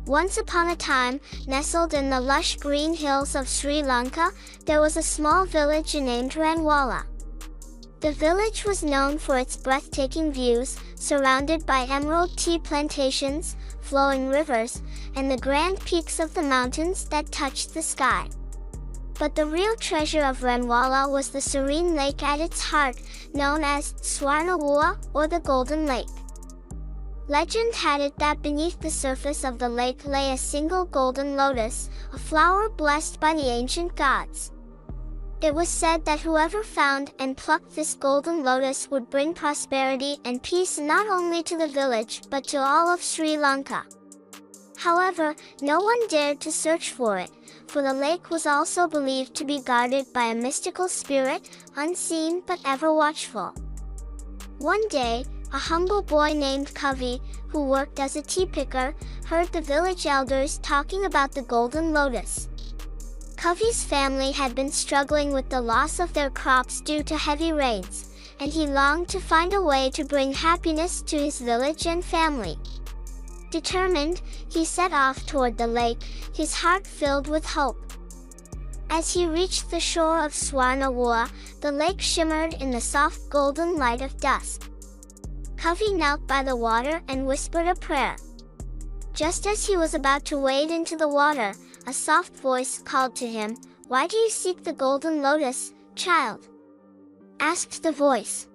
Once upon a time, nestled in the lush green hills of Sri Lanka, there was a small village named Ranwala. The village was known for its breathtaking views, surrounded by emerald tea plantations, flowing rivers, and the grand peaks of the mountains that touched the sky. But the real treasure of Ranwala was the serene lake at its heart, known as Swarna Wewa, or the Golden Lake. Legend had it that beneath the surface of the lake lay a single golden lotus, a flower blessed by the ancient gods. It was said that whoever found and plucked this golden lotus would bring prosperity and peace not only to the village but to all of Sri Lanka. However, no one dared to search for it, for the lake was also believed to be guarded by a mystical spirit, unseen but ever watchful. One day, a humble boy named Kavi, who worked as a tea picker, heard the village elders talking about the golden lotus. Kavi's family had been struggling with the loss of their crops due to heavy rains, and he longed to find a way to bring happiness to his village and family. Determined, he set off toward the lake, his heart filled with hope. As he reached the shore of Swarna Wewa, the lake shimmered in the soft golden light of dusk. Kavi knelt by the water and whispered a prayer. Just as he was about to wade into the water, a soft voice called to him, "Why do you seek the golden lotus, child?" asked the voice.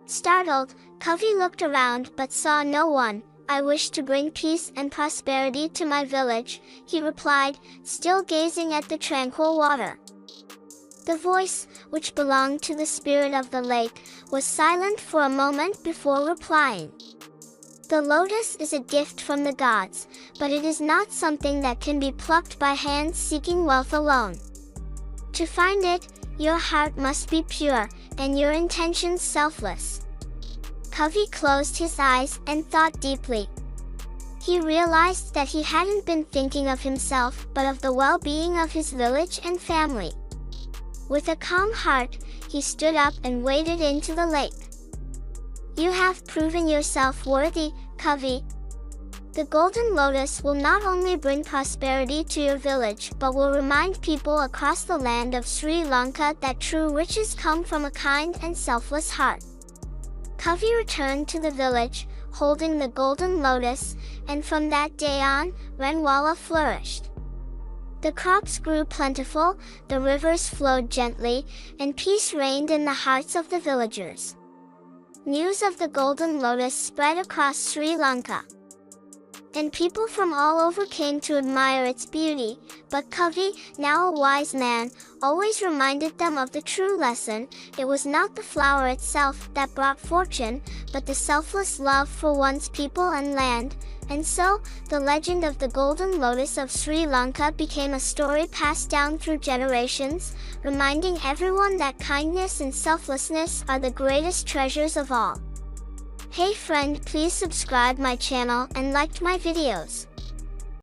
Startled, Kavi looked around but saw no one. "I wish to bring peace and prosperity to my village," he replied, still gazing at the tranquil water. The voice, which belonged to the spirit of the lake, was silent for a moment before replying. "The lotus is a gift from the gods, but it is not something that can be plucked by hands seeking wealth alone. To find it, your heart must be pure, and your intentions selfless." Kavi closed his eyes and thought deeply. He realized that he hadn't been thinking of himself but of the well-being of his village and family. With a calm heart, he stood up and waded into the lake. "You have proven yourself worthy, Kavi. The golden lotus will not only bring prosperity to your village but will remind people across the land of Sri Lanka that true riches come from a kind and selfless heart." Kavi returned to the village, holding the golden lotus, and from that day on, Ranwala flourished. The crops grew plentiful, the rivers flowed gently, and peace reigned in the hearts of the villagers. News of the golden lotus spread across Sri Lanka, and people from all over came to admire its beauty, but Kavi, now a wise man, always reminded them of the true lesson: it was not the flower itself that brought fortune, but the selfless love for one's people and land. And so, the legend of the golden lotus of Sri Lanka became a story passed down through generations, reminding everyone that kindness and selflessness are the greatest treasures of all. Hey friend, please subscribe my channel and like my videos.